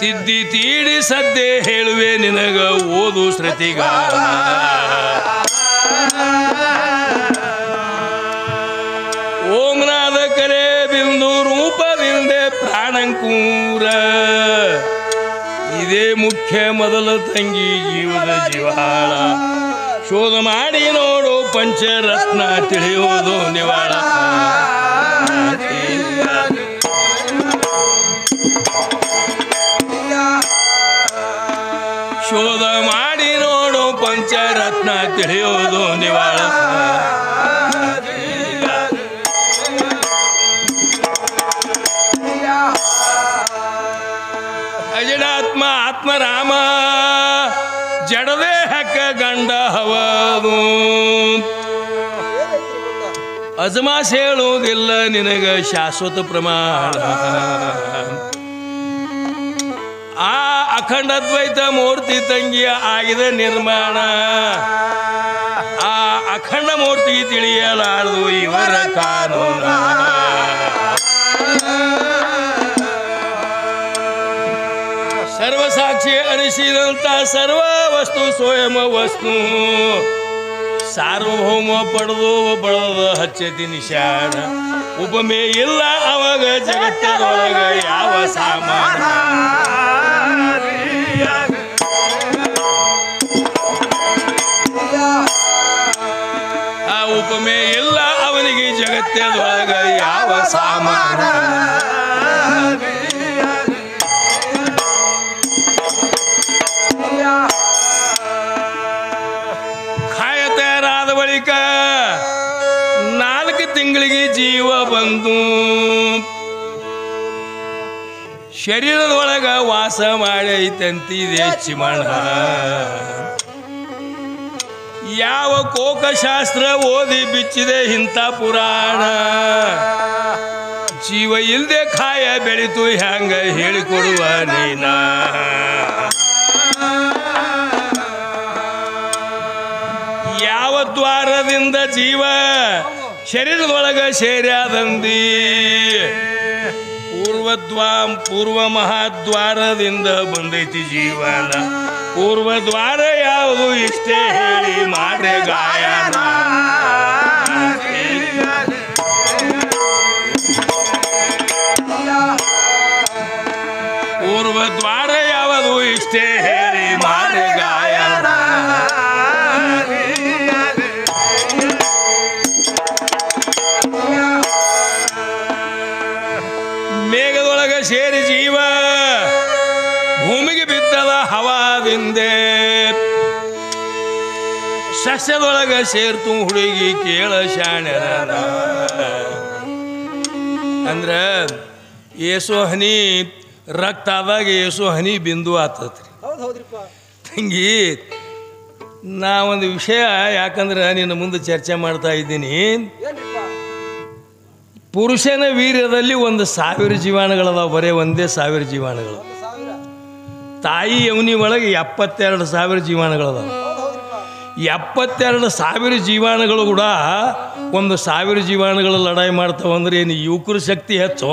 ತಿದ್ದಿ ತೀಡಿ ಸದ್ದೆ ಹೇಳುವೆ ನಿನಗ ಓದು ಶ್ರುತಿಗಾನ ಓಂನಾದ ಕರೆ ಬಿಂದು ರೂಪದಿಂದೆ ಪ್ರಾಣಂಕೂರ ಇದೇ ಮುಖ್ಯ ಮೊದಲ ತಂಗಿ ಜೀವದ ಜೀವಾಳ ಶೋಧ ಮಾಡಿ ನೋಡು ಪಂಚರತ್ನ ತಿಳಿಯೋದು ನಿವಾಳ ಶೋಧ ಮಾಡಿ ನೋಡು ಪಂಚರತ್ನ ತಿಳಿಯೋದು ನಿವಾಳ ಅಜಡಾತ್ಮ ಆತ್ಮರಾಮ ಜಡದೇಹಕ್ಕ ಗಂಡ ಹವದು ಅಜಮಾಸ್ ಹೇಳುವುದಿಲ್ಲ ನಿನಗ ಶಾಶ್ವತ ಪ್ರಮಾಣ ಆ ಅಖಂಡ ದ್ವೈತ ಮೂರ್ತಿ ತಂಗಿಯ ಆಗಿದೆ ನಿರ್ಮಾಣ ಆ ಅಖಂಡ ಮೂರ್ತಿಗೆ ತಿಳಿಯಲಾರದು ಇವರ ಕಾನೂನ ಸರ್ವಸಾಕ್ಷಿ ಅನಿಸಿದಂತ ಸರ್ವ ವಸ್ತು ಸ್ವಯಂ ವಸ್ತು ಸಾರ್ವಭೌಮ ಪಡೆದು ಹಚ್ಚತಿ ನಿಶಾನ ಉಪಮೆ ಇಲ್ಲ ಅವಾಗ ಜಗತ್ತದೊಳಗ ಯಾವ ಸಾಮಾನ ಆ ಉಪಮೆ ಇಲ್ಲ ಅವನಿಗೆ ಜಗತ್ತದೊಳಗ ಯಾವ ಸಾಮಾನ ಬಳಿಕ 4 ತಿಂಗಳಿಗೆ ಜೀವ ಬಂದು ಶರೀರದೊಳಗ ವಾಸ ಮಾಡೈತಂತಿದೆ ಚಿಮಣ ಯಾವ ಕೋಕಶಾಸ್ತ್ರ ಓದಿ ಬಿಚ್ಚಿದೆ ಇಂಥ ಪುರಾಣ ಜೀವ ಇಲ್ದೆ ಕಾಯ ಬೆಳಿತು ಹ್ಯಾಂಗ ಹೇಳಿಕೊಡುವ ನೀನ ಯಾವ ದ್ವಾರದಿಂದ ಜೀವ ಶರೀರದೊಳಗ ಸೇರ್ಯಾದಂದಿ ಪೂರ್ವ ಮಹಾದ್ವಾರದಿಂದ ಬಂದೈತಿ ಜೀವನ ಪೂರ್ವ ದ್ವಾರ ಯಾವುದು ಇಷ್ಟೇ ಹೇಳಿ ಮಾಡ್ರೆ ಗಾಯನ ಪೂರ್ವ ದ್ವಾರ ಯಾವುದು ಇಷ್ಟೇ ಹೇಳಿ ಮಾಡ್ರೆ ಗಾಯನ ಮೇಘದೊಳಗ ಸೇರಿ ಜೀವ ಭೂಮಿಗೆ ಬಿದ್ದದ ಹವಾದಿಂದೆ ಸಸ್ಯದೊಳಗ ಸೇರ್ತು ಹುಡುಗಿ ಕೇಳ ಶಾಣ್ಯರ ಅಂದ್ರ ಏಸು ಹನಿ ರಕ್ತ ಆದಾಗ ಏಸು ಹನಿ ಬಿಂದು ಆತತ್ರಿ ತಂಗಿ ನಾ ಒಂದು ವಿಷಯ ಯಾಕಂದ್ರೆ ನಿನ್ನ ಮುಂದೆ ಚರ್ಚೆ ಮಾಡ್ತಾ ಇದ್ದೀನಿ ಪುರುಷನ ವೀರ್ಯದಲ್ಲಿ 1,000 ಜೀವಾಣುಗಳದಾವ ಬರೇ ಒಂದೇ 1000 ಜೀವಾಣುಗಳು ತಾಯಿ ಯೌನಿ ಒಳಗೆ 72,000 ಜೀವಾಣುಗಳದಾವ 72,000 ಜೀವಾಣುಗಳು ಕೂಡ 1,000 ಜೀವಾಣುಗಳು ಲಡಾಯಿ ಮಾಡ್ತಾವಂದ್ರೆ ಏನು ಯುವಕರ ಶಕ್ತಿ ಹೆಚ್ಚೋ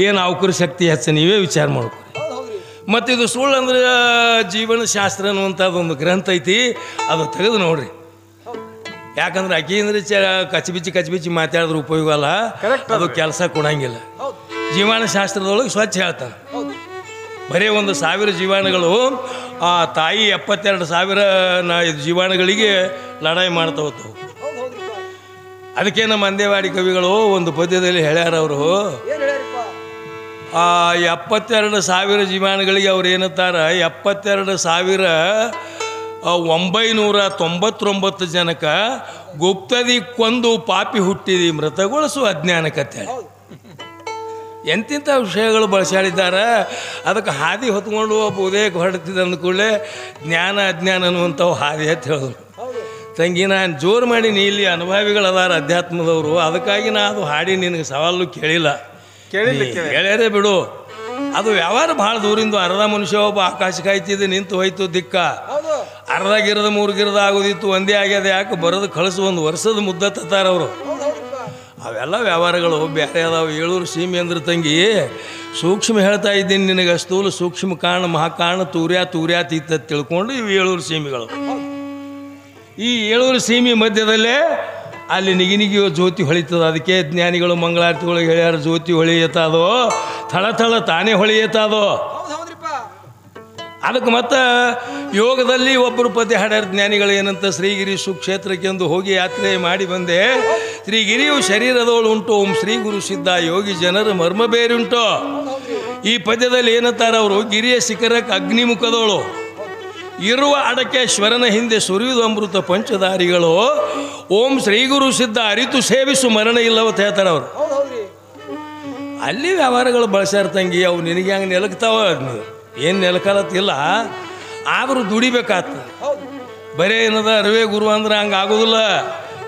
ಏನು ಅವಕರ ಶಕ್ತಿ ಹೆಚ್ಚು ನೀವೇ ವಿಚಾರ ಮಾಡ್ಕೊಳ್ಳಿ ಮತ್ತು ಇದು ಸುಳ್ಳು ಅಂದ್ರೆ ಜೀವನಶಾಸ್ತ್ರ ಅನ್ನುವಂಥದ್ದು ಒಂದು ಗ್ರಂಥ ಐತಿ ಅದು ತೆಗೆದು ನೋಡ್ರಿ ಯಾಕಂದ್ರೆ ಅಕ್ಕಿ ಅಂದ್ರೆ ಕಚ್ಬಿಚ್ಚಿ ಮಾತಾಡಿದ್ರೆ ಉಪಯೋಗ ಅಲ್ಲ ಅದು ಕೆಲಸ ಕೊಡಂಗಿಲ್ಲ ಜೀವಾಣುಶಾಸ್ತ್ರದೊಳಗೆ ಸ್ವಚ್ಛ ಹೇಳ್ತಾನೆ ಬರೀ 1,000 ಜೀವಾಣುಗಳು ಆ ತಾಯಿ 72,000 ಜೀವಾಣುಗಳಿಗೆ ಲಡಾಯಿ ಮಾಡ್ತಾ ಹೋಗ್ತಾವೆ ಅದಕ್ಕೆ ನಮ್ಮ ಅಂದೇವಾಡಿ ಕವಿಗಳು ಒಂದು ಪದ್ಯದಲ್ಲಿ ಹೇಳ್ಯಾರ ಅವರು ಆ 72,000 ಜೀವಾಣುಗಳಿಗೆ ಅವ್ರು ಏನಂತಾರ 72,999 ಜನಕ್ಕೆ ಗುಪ್ತದಿ ಕೊಂದು ಪಾಪಿ ಹುಟ್ಟಿದಿ ಮೃತಗೊಳಿಸು ಅಜ್ಞಾನಕ್ಕಂತೇಳಿ ಎಂತಿಂಥ ವಿಷಯಗಳು ಬಳಸಾಡಿದ್ದಾರೆ ಅದಕ್ಕೆ ಹಾದಿ ಹೊತ್ಕೊಂಡು ಒಬ್ಬ ಉದಯಕ್ಕೆ ಹೊರಡ್ತಿದ್ದ ಅಂದ್ಕೂಡಲೇ ಜ್ಞಾನ ಅಜ್ಞಾನ ಅನ್ನುವಂಥವು ಹಾದಿ ಅಂತ ಹೇಳಿದ್ರು ತಂಗಿ ನಾನು ಜೋರು ಮಾಡಿ ನೀ ಇಲ್ಲಿ ಅನುಭವಿಗಳದಾರ ಅಧ್ಯಾತ್ಮದವರು ಅದಕ್ಕಾಗಿ ನಾ ಅದು ಹಾಡಿ ನಿನಗೆ ಸವಾಲು ಕೇಳಿಲ್ಲ ಹೇಳ್ಯಾರೇ ಬಿಡು ಅದು ವ್ಯವಹಾರ ಭಾಳ ದೂರಿಂದ ಅರ್ಧ ಮನುಷ್ಯ ಒಬ್ಬ ಆಕಾಶ ಕಾಯ್ತಿದ್ದು ನಿಂತು ಹೋಯ್ತು ದಿಕ್ಕ ಅರ್ಧ ಗಿರದ 3 ಗಿರದ ಆಗೋದಿತ್ತು ಒಂದೇ ಆಗ್ಯದ ಯಾಕೆ ಬರೋದು ಕಳಿಸು 1 ವರ್ಷದ ಮುದ್ದೆ ತತ್ತಾರವರು ಅವೆಲ್ಲ ವ್ಯವಹಾರಗಳು ಬೇರೆ ಅದಾವೆ 7 ಸೀಮೆ ಅಂದ್ರೆ ತಂಗಿ ಸೂಕ್ಷ್ಮ ಹೇಳ್ತಾ ಇದ್ದೀನಿ ನಿನಗೆ. ಸ್ಥೂಲ ಸೂಕ್ಷ್ಮ ಕಾರಣ ಮಹಾಕಾರಣ ತೂರ್ಯಾತೀತ ತಿಳ್ಕೊಂಡು ಇವು 7 ಸೀಮೆಗಳು. ಈ 7 ಸೀಮೆ ಮಧ್ಯದಲ್ಲೇ ಅಲ್ಲಿ ನಿಗಿನಿಗಿಯೋ ಜ್ಯೋತಿ ಹೊಳಿತದ. ಅದಕ್ಕೆ ಜ್ಞಾನಿಗಳು ಮಂಗಳಾರತಿಗಳಿಗೆ ಹೇಳ್ಯಾರ, ಜ್ಯೋತಿ ಹೊಳಿಯತ್ತದೋ ಥಳ ತಾನೇ ಹೊಳಿಯತ್ತದೋ. ಅದಕ್ಕೆ ಮತ್ತು ಯೋಗದಲ್ಲಿ ಒಬ್ಬರು ಪದ್ಯ ಹಾಡ್ಯಾರ ಜ್ಞಾನಿಗಳು ಏನಂತ, ಶ್ರೀಗಿರಿ ಸುಕ್ಷೇತ್ರಕ್ಕೆಂದು ಹೋಗಿ ಯಾತ್ರೆ ಮಾಡಿ ಬಂದೆ, ಶ್ರೀಗಿರಿಯು ಶರೀರದವಳು ಉಂಟು, ಓಂ ಶ್ರೀ ಗುರು ಸಿದ್ಧ ಯೋಗಿ ಜನರ ಮರ್ಮ ಬೇರುಂಟು. ಈ ಪದ್ಯದಲ್ಲಿ ಏನಂತಾರ ಅವರು, ಗಿರಿಯ ಶಿಖರಕ್ಕೆ ಅಗ್ನಿಮುಖದವಳು ಇರುವ ಅಡಕೆ ಶ್ವರನ ಹಿಂದೆ ಸುರಿಯುವುದು ಅಮೃತ ಪಂಚದಾರಿಗಳು, ಓಂ ಶ್ರೀ ಗುರು ಸಿದ್ಧ ಅರಿತು ಸೇವಿಸು ಮರಣ ಇಲ್ಲವತ್ತ ಹೇಳ್ತಾರೆ ಅವರು. ಅಲ್ಲಿ ವ್ಯವಹಾರಗಳು ಬಳಸ್ಯಾರ ತಂಗಿ. ಅವು ನಿನಗೆ ಹಂಗೆ ನೆಲಕ್ತಾವ, ಏನು ನೆಲಕಾಲತ್ತಿಲ್ಲ, ಆದರೂ ದುಡಿಬೇಕಾತ. ಬರೇ ಏನದ ಅರಿವೇ ಗುರು ಅಂದ್ರೆ ಹಂಗೆ ಆಗೋದಿಲ್ಲ,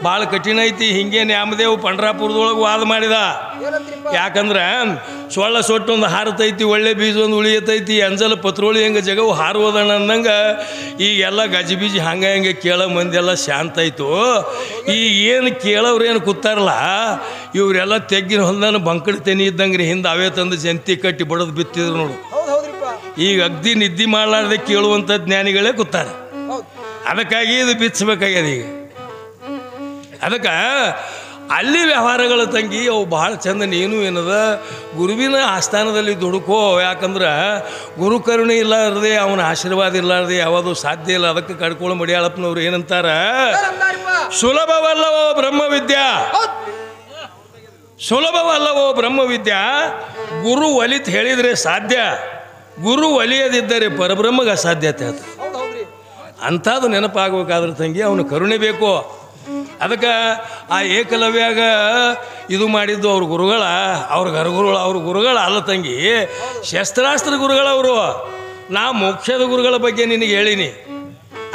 ಭಾಳ ಕಠಿಣ ಐತಿ. ಹಿಂಗೆ ನ್ಯಾಮದೇವ್ ಪಂಡ್ರಾಪುರದೊಳಗೆ ವಾದ ಮಾಡಿದ. ಯಾಕಂದ್ರೆ ಸೊಳ್ಳ ಸೊಟ್ಟೊಂದು ಹಾರತೈತಿ, ಒಳ್ಳೆ ಬೀಜ ಒಂದು ಉಳಿಯತೈತಿ, ಅಂಜಲ ಪತ್ರೋಳಿ ಹೆಂಗೆ ಜಗವು ಹಾರುವುದಣ್ಣ ಅಂದಂಗೆ ಈಗೆಲ್ಲ ಗಜಿಬೀಜಿ ಹಂಗೆ ಕೇಳೋ ಮಂದಿ ಎಲ್ಲ ಶಾಂತ ಆಯಿತು. ಈಗ ಏನು ಕೇಳೋರು ಏನು ಕೂತಾರಲ್ಲ, ಇವರೆಲ್ಲ ತೆಗ್ಗಿನ ಹೊಲ್ದಾನ ಬಂಕಡಿ ತೆನಿ ಇದ್ದಂಗ್ರಿ ಹಿಂದೆ ಅವೇ ತಂದು ಜಂತಿ ಕಟ್ಟಿ ಬಡದು ಬಿತ್ತಿದ್ರು ನೋಡು. ಈಗ ಅಗ್ದಿ ನಿದ್ದೆ ಮಾಡಲಾರ್ದೆ ಕೇಳುವಂಥ ಜ್ಞಾನಿಗಳೇ ಕೂತಾರೆ. ಅದಕ್ಕಾಗಿ ಇದು ಬಿಚ್ಚಬೇಕಾಗ್ಯದ. ಈಗ ಅದಕ್ಕೆ ಅಲ್ಲಿ ವ್ಯವಹಾರಗಳ ತಂಗಿ ಅವು ಭಾಳ ಚಂದ. ನೀನು ಏನದ ಗುರುವಿನ ಆಸ್ಥಾನದಲ್ಲಿ ದುಡುಕೋ. ಯಾಕಂದ್ರೆ ಗುರು ಕರುಣೆ ಇಲ್ಲಾರದೆ, ಅವನ ಆಶೀರ್ವಾದ ಇಲ್ಲಾರದೆ ಯಾವುದು ಸಾಧ್ಯ ಇಲ್ಲ. ಅದಕ್ಕೆ ಕಡ್ಕೊಳ್ಳೋ ಮಡಿಯಾಳಪ್ಪನವ್ರು ಏನಂತಾರ, ಸುಲಭವಲ್ಲವೋ ಬ್ರಹ್ಮವಿದ್ಯಾ, ಸುಲಭವಲ್ಲವೋ ಬ್ರಹ್ಮವಿದ್ಯಾ, ಗುರು ಒಲಿತ್ ಹೇಳಿದರೆ ಸಾಧ್ಯ, ಗುರು ಒಲಿಯದಿದ್ದರೆ ಪರಬ್ರಹ್ಮಗೆ ಅಸಾಧ್ಯತೆ ಅದು. ಅಂಥದ್ದು ನೆನಪಾಗಬೇಕಾದ್ರೆ ತಂಗಿ ಅವನು ಕರುಣೆ ಬೇಕು. ಅದಕ್ಕೆ ಆ ಏಕಲವ್ಯಾಗ ಇದು ಮಾಡಿದ್ದು ಅವ್ರ ಗುರುಗಳ, ಅವ್ರ ಗುರುಗಳ ಅಲ್ಲ ತಂಗಿ, ಶಸ್ತ್ರಾಸ್ತ್ರ ಗುರುಗಳವರು. ನಾ ಮೋಕ್ಷದ ಗುರುಗಳ ಬಗ್ಗೆ ನಿನಗೆ ಹೇಳಿನಿ.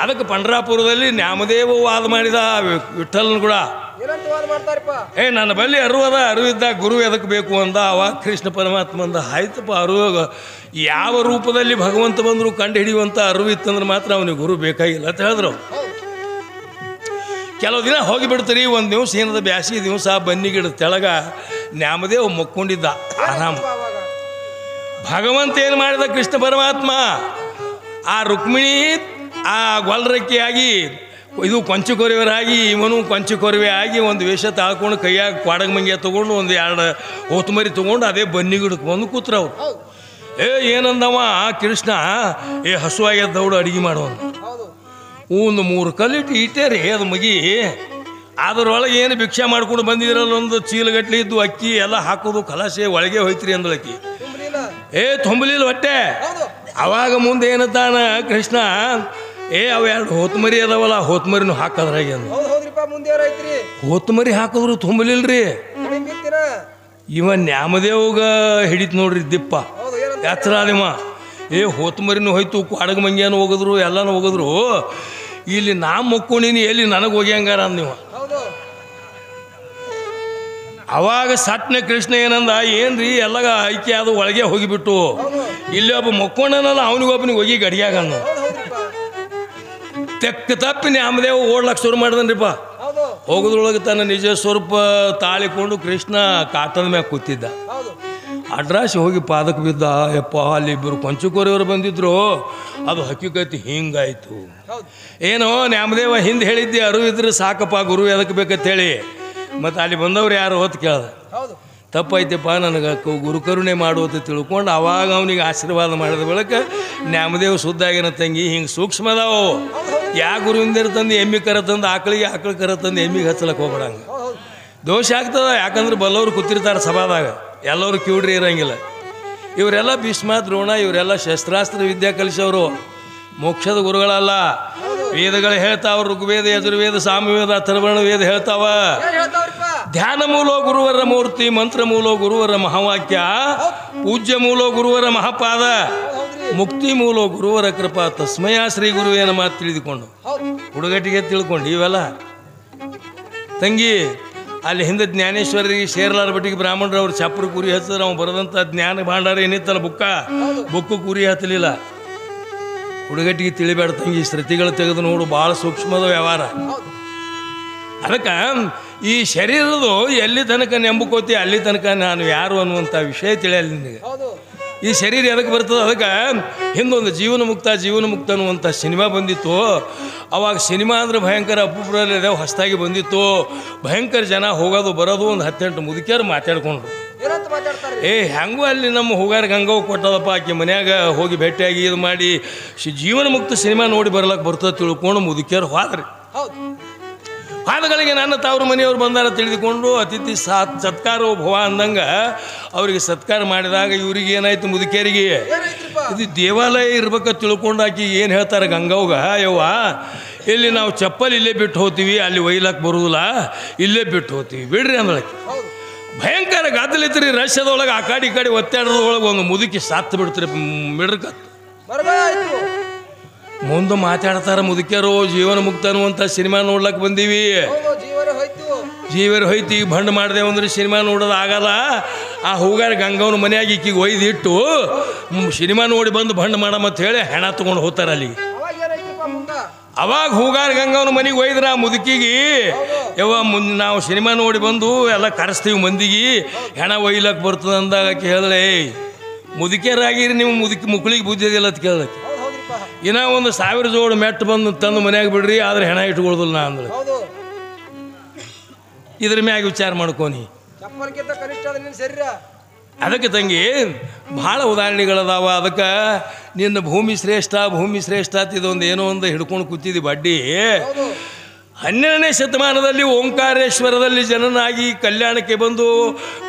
ಅದಕ್ಕೆ ಪಂಡ್ರಾಪುರದಲ್ಲಿ ನ್ಯಾಮದೇವ ವಾದ ಮಾಡಿದ ವಿಠಲನ್ ಕೂಡ, ನನ್ನ ಬಳಿ ಅರಿವಿದ್ದ ಗುರು ಎದಕ್ಕೆ ಬೇಕು ಅಂದ. ಅವಾಗ ಕೃಷ್ಣ ಪರಮಾತ್ಮ ಅಂದ, ಆಯ್ತಪ್ಪ ಅರಿವು ಯಾವ ರೂಪದಲ್ಲಿ ಭಗವಂತ ಬಂದರು ಕಂಡು ಹಿಡಿಯುವಂಥ ಅರಿವಿತ್ತಂದ್ರೆ ಮಾತ್ರ ಅವನಿಗೆ ಗುರು ಬೇಕಾಗಿಲ್ಲ ಅಂತ ಹೇಳಿದ್ರು. ಕೆಲವು ದಿನ ಹೋಗಿಬಿಡ್ತೀರಿ. ಒಂದು ದಿವಸ ಏನದ ಬ್ಯಾಸಿಗೆ ದಿವಸ ಬನ್ನಿಗಿಡ ತೆಳಗ ನ್ಯಾಮದೇವ್ ಮಕ್ಕೊಂಡಿದ್ದ ಆರಾಮ. ಭಗವಂತ ಏನು ಮಾಡಿದ ಕೃಷ್ಣ ಪರಮಾತ್ಮ, ಆ ರುಕ್ಮಿಣಿ ಆ ಗೊಲ್ರಕ್ಕಿಯಾಗಿ ಇದು ಕೊಂಚಕೊರಿವರಾಗಿ, ಇವನು ಕೊಂಚಕೊರಿವೆ ಆಗಿ ಒಂದು ವೇಷ ತಾಳ್ಕೊಂಡು ಕೈಯಾಗ ಕ್ವಾಡಗ ಮಂಗ್ಯ ತೊಗೊಂಡು ಒಂದು 2 ಹೊತ್ತುಮರಿ ತೊಗೊಂಡು ಅದೇ ಬನ್ನಿಗಿಡಕ್ಕೆ ಬಂದು ಕೂತ್ರವ್ರು. ಏನಂದವ ಕೃಷ್ಣ, ಹಸುವಾಗ್ಯದ ದೌಡು ಅಡುಗೆ ಮಾಡುವಂತ ಒಂದು 3 ಕಲ್ಲಿಟ್ಟು ಇಟ್ಟೇ ರೀ ಅದು ಮಗಿ. ಅದರೊಳಗೆ ಏನು ಭಿಕ್ಷೆ ಮಾಡ್ಕೊಂಡು ಬಂದಿದ್ರಲ್ಲ, ಒಂದು ಚೀಲಗಟ್ಲೆ ಇದ್ದು ಅಕ್ಕಿ ಎಲ್ಲ ಹಾಕೋದು ಕಲಾಸೆ ಒಳಗೆ ಹೋಯ್ತ್ರಿ ಅಂದಳಕ್ಕಿ. ತುಂಬಲಿಲ್ಲ ಹೊಟ್ಟೆ. ಅವಾಗ ಮುಂದೆ ಏನತ್ತಾನ ಕೃಷ್ಣ, ಅವು 2 ಹೊತ್ತುಮರಿ ಅದಾವಲ್ಲ, ಹೊತ್ತುಮರಿನೂ ಹಾಕದ್ರಾಗ ಅಂದ. ಹೊತ್ತುಮರಿ ಹಾಕಿದ್ರು ತುಂಬಲಿಲ್ರಿ. ಇವ ನ್ಯಾಮದೇವ್ಗ ಹಿಡಿತು ನೋಡ್ರಿ ದಿಪ್ಪ ಎಚ್ಚರಾದಿವ. ಹೊತ್ತುಮರಿನೂ ಹೋಯ್ತು, ಕ್ವಾಡಗ ಮಂಗ್ಯಾನು ಹೋಗಿದ್ರು, ಎಲ್ಲನೂ ಹೋಗಿದ್ರು. ಇಲ್ಲಿ ನಾ ಮಕ್ಕೊಂಡಿನಿ, ಎಲ್ಲಿ ನನಗೆ ಹೋಗ್ಯಂಗಾರ ಅಂದಿವ. ಅವಾಗ ಸಟ್ನೆ ಕೃಷ್ಣ ಏನಂದ, ಏನ್ರಿ ಎಲ್ಲ ಐಕ್ಯ ಅದು ಒಳಗೆ ಹೋಗಿಬಿಟ್ಟು, ಇಲ್ಲಿ ಒಬ್ಬ ಮಕ್ಕೊಂಡನಲ್ಲ ಅವನಿಗೊಬ್ಬನಿಗೆ ಹೋಗಿ ಗಡಿಯಾಗನ್ನು ತೆಕ್ಕ ತಪ್ಪಿ ನ್ಯಾಮದೇವ ಓಡ್ಲಕ್ಕೆ ಶುರು ಮಾಡಿದನ್ರಿಪ್ಪ. ಹೋಗೋದ್ರೊಳಗೆ ತನ್ನ ನಿಜ ಸ್ವರೂಪ ತಾಳಿಕೊಂಡು ಕೃಷ್ಣ ಕಾಟದ ಮ್ಯಾಗ ಕೂತಿದ್ದ. ಅಡ್ರಾಸಿ ಹೋಗಿ ಪಾದಕ್ಕೆ ಬಿದ್ದ. ಯಪ್ಪ, ಅಲ್ಲಿ ಇಬ್ಬರು ಕೊಂಚಕೋರಿಯವರು ಬಂದಿದ್ರು, ಅದು ಹಕ್ಕಿಕತಿ ಹಿಂಗಾಯ್ತು. ಏನೋ ನ್ಯಾಮದೇವ ಹಿಂದೆ ಹೇಳಿದ್ದೆ, ಅರಿವಿದ್ರೆ ಸಾಕಪ್ಪ ಗುರು ಎದಕ್ಕೆ ಬೇಕಂತೇಳಿ. ಮತ್ತು ಅಲ್ಲಿ ಬಂದವ್ರು ಯಾರು ಹೊತ್ತು ಕೇಳ್ದ. ತಪ್ಪೈತೆಪ್ಪ, ನನಗೆ ಗುರು ಕರುಣೆ ಮಾಡುವಂತ ತಿಳ್ಕೊಂಡು ಅವಾಗ ಅವನಿಗೆ ಆಶೀರ್ವಾದ ಮಾಡಿದ ಬಳಿಕ ನ್ಯಾಮದೇವ ಶುದ್ಧಾಗಿನ ತಂಗಿ ಹಿಂಗೆ ಸೂಕ್ಷ್ಮ ಅದಾವು. ಯಾವ ಗುರುವಿಂದ ತಂದು ಎಮ್ಮಿ ಕರ ತಂದು ಆಕಳಿಗೆ, ಆಕಳ ಕರ ತಂದು ಎಮ್ಮಿಗೆ ಹಚ್ಚಲಕ್ಕೆ ಹೋಗ್ಬೇಡಂಗೆ. ದೋಷ ಆಗ್ತದ. ಯಾಕಂದ್ರೆ ಬಲ್ಲವ್ರು ಕೂತಿರ್ತಾರೆ ಸಭಾದಾಗ, ಎಲ್ಲರೂ ಕಿವಿಡ್ರಿ ಇರೋಂಗಿಲ್ಲ. ಇವರೆಲ್ಲ ಭೀಷ್ಮ ದ್ರೋಣ, ಇವರೆಲ್ಲ ಶಸ್ತ್ರಾಸ್ತ್ರ ವಿದ್ಯೆ ಕಲಿಸೋರು, ಮೋಕ್ಷದ ಗುರುಗಳಲ್ಲ. ವೇದಗಳು ಹೇಳ್ತಾವ, ಋಗ್ವೇದ, ಯಜುರ್ವೇದ, ಸಾಮವೇದ, ಅಥರ್ವಣ ವೇದ ಹೇಳ್ತಾವ. ಧ್ಯಾನ ಮೂಲೋ ಗುರುವರ ಮೂರ್ತಿ, ಮಂತ್ರ ಮೂಲೋ ಗುರುವರ ಮಹಾವಾಕ್ಯ, ಪೂಜ್ಯ ಮೂಲೋ ಗುರುವರ ಮಹಾಪಾದ, ಮುಕ್ತಿ ಮೂಲೋ ಗುರುವರ ಕೃಪಾ, ತಸ್ಮಯ ಶ್ರೀ ಗುರುವೇನ ಮಾತು ತಿಳಿದುಕೊಂಡು ಹುಡುಗಟ್ಟಿಗೆ ತಿಳ್ಕೊಂಡು ಇವೆಲ್ಲ ತಂಗಿ. ಅಲ್ಲಿ ಹಿಂದೆ ಜ್ಞಾನೇಶ್ವರಿಗೆ ಸೇರ್ಲಾರ ಬಟ್ಟಿಗೆ ಬ್ರಾಹ್ಮಣರು ಅವ್ರು ಚಪ್ಪರು ಕುರಿ ಹಚ್ಚಿದ್ರೆ ಅವ್ನು ಬರೆದಂಥ ಜ್ಞಾನ ಭಾಂಡಾರ ಏನಿತ್ತಲ್ಲ ಬುಕ್ಕು ಕುರಿ ಹತ್ತಲಿಲ್ಲ. ಹುಡುಗಟ್ಟಿಗೆ ತಿಳಿಬೇಡ ತಂಗಿ, ಶ್ರುತಿಗಳು ತೆಗೆದು ನೋಡು, ಭಾಳ ಸೂಕ್ಷ್ಮದ ವ್ಯವಹಾರ. ಅದಕ್ಕೆ ಈ ಶರೀರದು ಎಲ್ಲಿ ತನಕ ನೆಂಬುಕೋತಿ ಅಲ್ಲಿ ತನಕ ನಾನು ಯಾರು ಅನ್ನುವಂಥ ವಿಷಯ ತಿಳಿಯಲ್ಲ ನಿನಗೆ. ಈ ಶರೀರ ಎದಕ್ಕೆ ಬರ್ತದೆ? ಅದಕ್ಕೆ ಹಿಂದೊಂದು ಜೀವನ ಮುಕ್ತ ಅನ್ನುವಂಥ ಸಿನಿಮಾ ಬಂದಿತ್ತು. ಅವಾಗ ಸಿನಿಮಾ ಅಂದ್ರೆ ಭಯಂಕರ ಅಪೂರ್ವದಲ್ಲಿ ಹೊಸದಾಗಿ ಬಂದಿತ್ತು. ಭಯಂಕರ ಜನ ಹೋಗೋದು ಬರೋದು, ಒಂದು 18 ಮುದುಕಿಯರು ಮಾತಾಡ್ಕೊಂಡ್ರು. ಹೆಂಗೂ ಅಲ್ಲಿ ನಮ್ಮ ಹೋಗಾರ ಗಂಗವ್ ಕೊಟ್ಟದಪ್ಪ, ಆಕೆ ಮನ್ಯಾಗ ಹೋಗಿ ಭೇಟಿಯಾಗಿ ಇದು ಮಾಡಿ ಜೀವನ ಮುಕ್ತ ಸಿನಿಮಾ ನೋಡಿ ಬರ್ಲಕ್ಕೆ ಬರ್ತದೆ ತಿಳ್ಕೊಂಡು ಮುದುಕಿಯರು ಹೋದ್ರಿ. ಹಾದಗಳಿಗೆ ನನ್ನ ತಾವ್ರ ಮನೆಯವ್ರು ಬಂದಾರ ತಿಳಿದುಕೊಂಡು ಅತಿಥಿ ಸತ್ಕಾರೋ ಭವ ಅಂದಂಗೆ ಅವ್ರಿಗೆ ಸತ್ಕಾರ ಮಾಡಿದಾಗ ಇವ್ರಿಗೆ ಏನಾಯ್ತು, ಮುದುಕಿಯರಿಗೆ ಇದು ದೇವಾಲಯ ಇರ್ಬೇಕ ತಿಳ್ಕೊಂಡು ಆಕಿ ಏನು ಹೇಳ್ತಾರೆ ಗಂಗವ್ಗ, ಯವ್ವ ಇಲ್ಲಿ ನಾವು ಚಪ್ಪಲ್ ಇಲ್ಲೇ ಬಿಟ್ಟು ಹೋಗ್ತೀವಿ, ಅಲ್ಲಿ ಒಯ್ಲಕ್ಕೆ ಬರುವುದಿಲ್ಲ, ಇಲ್ಲೇ ಬಿಟ್ಟು ಹೋಗ್ತೀವಿ ಬಿಡ್ರಿ ಅಂದಳಕ್ಕೆ. ಭಯಂಕರ ಗಾದಲಿತ್ರಿ ರಷ್ಯದೊಳಗೆ ಆ ಕಡೆ ಈ ಕಡೆ ಒತ್ತಾಡೋದ್ರೊಳಗೆ ಒಂದು ಮುದುಕಿ ಸಾತ್ತು ಬಿಡ್ತೀರಿ ಮಿಡ್ರಕತ್ತು. ಮುಂದೆ ಮಾತಾಡ್ತಾರ ಮುದುಕಿಯರು, ಜೀವನ ಮುಕ್ತ ಅನ್ನುವಂಥ ಸಿನಿಮಾ ನೋಡ್ಲಕ್ಕೆ ಬಂದೀವಿ, ಜೀವರ ಹೊಯ್ತಿ ಬಂಡ್ ಮಾಡಿದೆವು ಅಂದ್ರೆ ಸಿನಿಮಾ ನೋಡೋದು ಆಗಲ್ಲ. ಆ ಹೂಗಾರ ಗಂಗವನ ಮನೆಯಾಗಿ ಈಕಿಗೆ ಒಯ್ದಿಟ್ಟು ಸಿನಿಮಾ ನೋಡಿ ಬಂದು ಬಂಡ್ ಮಾಡಮಂತ ಹೇಳಿ ಹೆಣ ತೊಗೊಂಡು ಹೋಗ್ತಾರೆ ಅಲ್ಲಿಗೆ. ಅವಾಗ ಹೂಗಾರ ಗಂಗವನ ಮನೆಗೆ ಒಯ್ದ್ರ ಆ ಮುದುಕಿಗೆ, ಯವ್ವ ನಾವು ಸಿನಿಮಾ ನೋಡಿ ಬಂದು ಎಲ್ಲ ಕರೆಸ್ತೀವಿ ಮಂದಿಗೆ, ಹೆಣ ಒಯ್ಲಕ್ಕೆ ಬರ್ತದೆ ಅಂದಾಗ ಆಕೆ ಹೇಳಿದ್ರೆ, ಮುದುಕಿಯರಾಗಿರಿ ನೀವು ಮುಕ್ಳಿಗೆ ಬುದ್ಧಿದಿಲ್ಲ ಅಂತ ಕೇಳಕ್ಕೆ. ಇನ್ನ ಒಂದು 1000 ಜೋಡು ಮೆಟ್ಟು ಬಂದು ತಂದು ಮನ್ಯಾಗ ಬಿಡ್ರಿ, ಆದ್ರೆ ಹೆಣ ಇಟ್ಕೊಳ್ದಿಲ್ಲ ನಾ ಅಂದ್ರೆ. ಇದ್ರ ಮ್ಯಾಗ ವಿಚಾರ ಮಾಡ್ಕೊನಿ. ಅದಕ್ಕೆ ತಂಗಿ ಭಾಳ ಉದಾಹರಣೆಗಳದಾವ. ಅದಕ್ಕೆ ನಿನ್ನ ಭೂಮಿ ಶ್ರೇಷ್ಠ ಇದೊಂದು ಏನೋ ಒಂದು ಹಿಡ್ಕೊಂಡು ಕೂತಿದ್ದಿ ಬಡ್ಡಿ. 12ನೇ ಶತಮಾನದಲ್ಲಿ ಓಂಕಾರೇಶ್ವರದಲ್ಲಿ ಜನನಾಗಿ ಕಲ್ಯಾಣಕ್ಕೆ ಬಂದು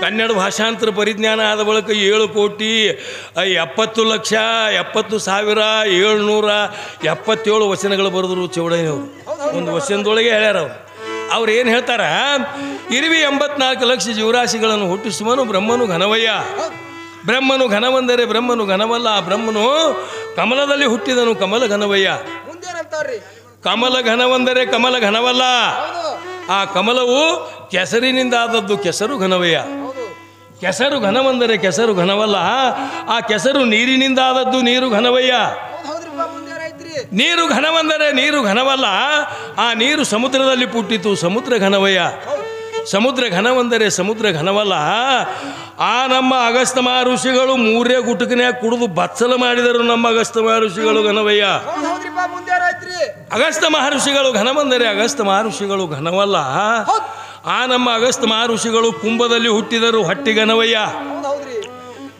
ಕನ್ನಡ ಭಾಷಾಂತರ ಪರಿಜ್ಞಾನ ಆದ ಬಳಿಕ 7,70,70,777 ವಚನಗಳು ಬರೆದ್ರು ಚೌಡಯ್ಯನವರು. ಒಂದು ವಚನದೊಳಗೆ ಹೇಳ್ಯಾರ ಅವ್ರು ಏನು ಹೇಳ್ತಾರ, ಇರುವಿ 84 ಲಕ್ಷ ಜೀವರಾಶಿಗಳನ್ನು ಹುಟ್ಟಿಸುವನು ಬ್ರಹ್ಮನು ಘನವಯ್ಯ. ಬ್ರಹ್ಮನು ಘನವಂದರೆ ಬ್ರಹ್ಮನು ಘನವಲ್ಲ, ಬ್ರಹ್ಮನು ಕಮಲದಲ್ಲಿ ಹುಟ್ಟಿದನು ಕಮಲ ಘನವಯ್ಯ. ಕಮಲ ಘನವಂದರೆ ಕಮಲ ಘನವಲ್ಲ, ಆ ಕಮಲವು ಕೆಸರಿನಿಂದ ಆದದ್ದು ಕೆಸರು ಘನವಯ್ಯ. ಕೆಸರು ಘನವಂದರೆ ಕೆಸರು ಘನವಲ್ಲ, ಆ ಕೆಸರು ನೀರಿನಿಂದ ಆದದ್ದು ನೀರು ಘನವಯ್ಯ. ನೀರು ಘನವಂದರೆ ನೀರು ಘನವಲ್ಲ, ಆ ನೀರು ಸಮುದ್ರದಲ್ಲಿ ಪುಟ್ಟಿತು ಸಮುದ್ರ ಘನವಯ್ಯ. ಸಮುದ್ರ ಘನವಂದರೆ ಸಮುದ್ರ ಘನವಲ್ಲ, ಆ ನಮ್ಮ ಅಗಸ್ತ್ಯ ಮಹರ್ಷಿಗಳು 3 ಗುಟುಕನ್ಯಾಗ ಕುಡಿದು ಬಚ್ಚಲ ಮಾಡಿದರು ನಮ್ಮ ಅಗಸ್ತ್ಯ ಮಹರ್ಷಿಗಳು ಘನವಯ್ಯ. ಅಗಸ್ತ್ಯ ಮಹರ್ಷಿಗಳು ಘನವಂದರೆ ಅಗಸ್ತ್ಯ ಮಹರ್ಷಿಗಳು ಘನವಲ್ಲ, ಆ ನಮ್ಮ ಅಗಸ್ತ್ಯ ಮಹರ್ಷಿಗಳು ಕುಂಭದಲ್ಲಿ ಹುಟ್ಟಿದರು ಹೊಟ್ಟಿ ಘನವಯ್ಯ.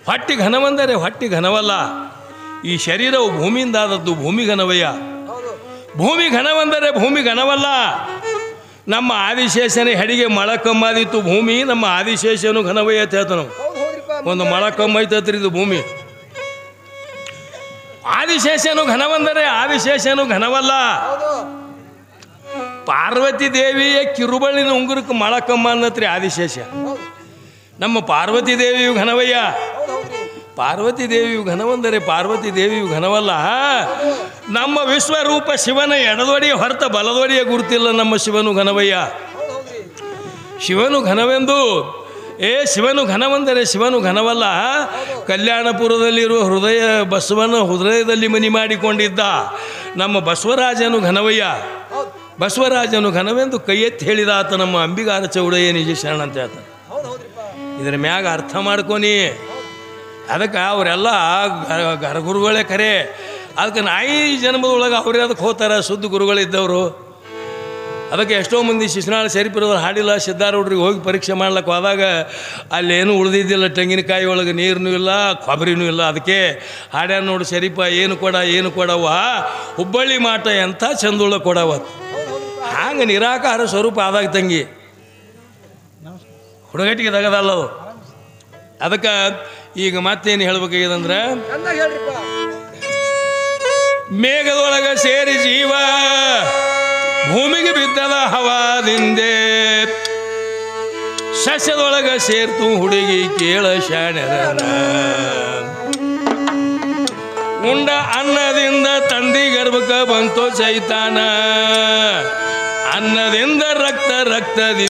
ಹೊಟ್ಟಿ ಘನವಂದರೆ ಹೊಟ್ಟಿ ಘನವಲ್ಲ, ಈ ಶರೀರವು ಭೂಮಿಯಿಂದಾದದ್ದು ಭೂಮಿ ಘನವಯ್ಯ. ಭೂಮಿ ಘನವಂದರೆ ಭೂಮಿ ಘನವಲ್ಲ, ನಮ್ಮ ಆದಿಶೇಷನೇ ಹೆಡಿಗೆ ಮಳ ಕಮ್ಮಾದಿತ್ತು ಭೂಮಿ, ನಮ್ಮ ಆದಿಶೇಷನು ಘನವಯ್ಯ ಅಂತ ಹೇಳ್ತಾನೆ. ಒಂದು ಮಳ ಕಮ್ಮೈತತ್ರಿ ಇದು ಭೂಮಿ. ಆದಿಶೇಷನು ಘನವಂದರೆ ಆದಿಶೇಷನು ಘನವಲ್ಲ, ಪಾರ್ವತಿ ದೇವಿಯ ಕಿರುಬಳ್ಳಿನ ಉಂಗುರಕ್ಕೆ ಮಳ ಕಮ್ಮ ಅನ್ನತ್ರಿ ಆದಿಶೇಷ. ನಮ್ಮ ಪಾರ್ವತಿ ದೇವಿಯು ಘನವಯ್ಯ. ಪಾರ್ವತಿ ದೇವಿಯು ಘನವಂದರೆ ಪಾರ್ವತಿ ದೇವಿಯು ಘನವಲ್ಲ, ನಮ್ಮ ವಿಶ್ವರೂಪ ಶಿವನ ಎಡದೊಡೆಯ ಹೊರತ ಬಲದೊಡೆಯ ಗುರುತಿಲ್ಲ ನಮ್ಮ ಶಿವನು ಘನವಯ್ಯ. ಶಿವನು ಘನವೆಂದು ಶಿವನು ಘನವಂದರೆ ಶಿವನು ಘನವಲ್ಲ, ಕಲ್ಯಾಣಪುರದಲ್ಲಿರುವ ಬಸವನ ಹೃದಯದಲ್ಲಿ ಮನಿ ಮಾಡಿಕೊಂಡಿದ್ದ ನಮ್ಮ ಬಸವರಾಜನು ಘನವಯ್ಯ. ಬಸವರಾಜನು ಘನವೆಂದು ಕೈ ಎತ್ತಿ ಹೇಳಿದ ಆತ ನಮ್ಮ ಅಂಬಿಗಾರ ಚೌಡಯ್ಯ ನಿಜ ಶರಣ ಅಂತ ಹೇಳ್ತಾನೆ. ಇದರ ಮ್ಯಾಗ ಅರ್ಥ ಮಾಡ್ಕೊನಿ. ಅದಕ್ಕೆ ಅವರೆಲ್ಲ ಗರ್ಗುರುಗಳೇ ಖರೆ. ಅದಕ್ಕೆ ನಾಯಿ ಜನ್ಮದೊಳಗೆ ಅವರೇ ಅದಕ್ಕೆ ಹೋಗ್ತಾರೆ ಶುದ್ಧ ಗುರುಗಳಿದ್ದವರು. ಅದಕ್ಕೆ ಎಷ್ಟೋ ಮಂದಿ ಶಿಶುನಾಳ ಸೇರಿಪಿರೋರು ಹಾಡಿಲ್ಲ, ಸಿದ್ಧಾರೂಢರಿಗೆ ಹೋಗಿ ಪರೀಕ್ಷೆ ಮಾಡ್ಲಿಕ್ಕೆ ಹೋದಾಗ ಅಲ್ಲೇನು ಉಳಿದಿದ್ದಿಲ್ಲ, ತೆಂಗಿನಕಾಯಿ ಒಳಗೆ ನೀರನ್ನೂ ಇಲ್ಲ ಕೊಬ್ಬರಿನೂ ಇಲ್ಲ. ಅದಕ್ಕೆ ಹಾಡ್ಯಾನ ನೋಡು ಶರೀಪ ಏನು ಕೊಡವ ಹುಬ್ಬಳ್ಳಿ ಮಾಟ ಎಂಥ ಚಂದುಳ ಕೊಡವ. ಹಂಗೆ ನಿರಾಕಾರ ಸ್ವರೂಪ ಆದಾಗ ತಂಗಿ ಹುಡುಗಟ್ಟಿಗೆ ತಗದಲ್ಲದು. ಅದಕ್ಕೆ ಈಗ ಮತ್ತೇನು ಹೇಳ್ಬೇಕಾಗ್ಯದಂದ್ರೆ, ಮೇಘದೊಳಗೆ ಸೇರಿ ಜೀವ ಭೂಮಿಗೆ ಬಿದ್ದದ ಹವಾದಿಂದೆ, ಸಸ್ಯದೊಳಗೆ ಸೇರ್ತು ಹುಡುಗಿ ಕೇಳ ಶಾಣ್ಯರನ, ಉಂಡ ಅನ್ನದಿಂದ ತಂದಿ ಗರ್ಭಕ್ಕೆ ಬಂತು ಚೈತಾನ, ಅನ್ನದಿಂದ ರಕ್ತದಿ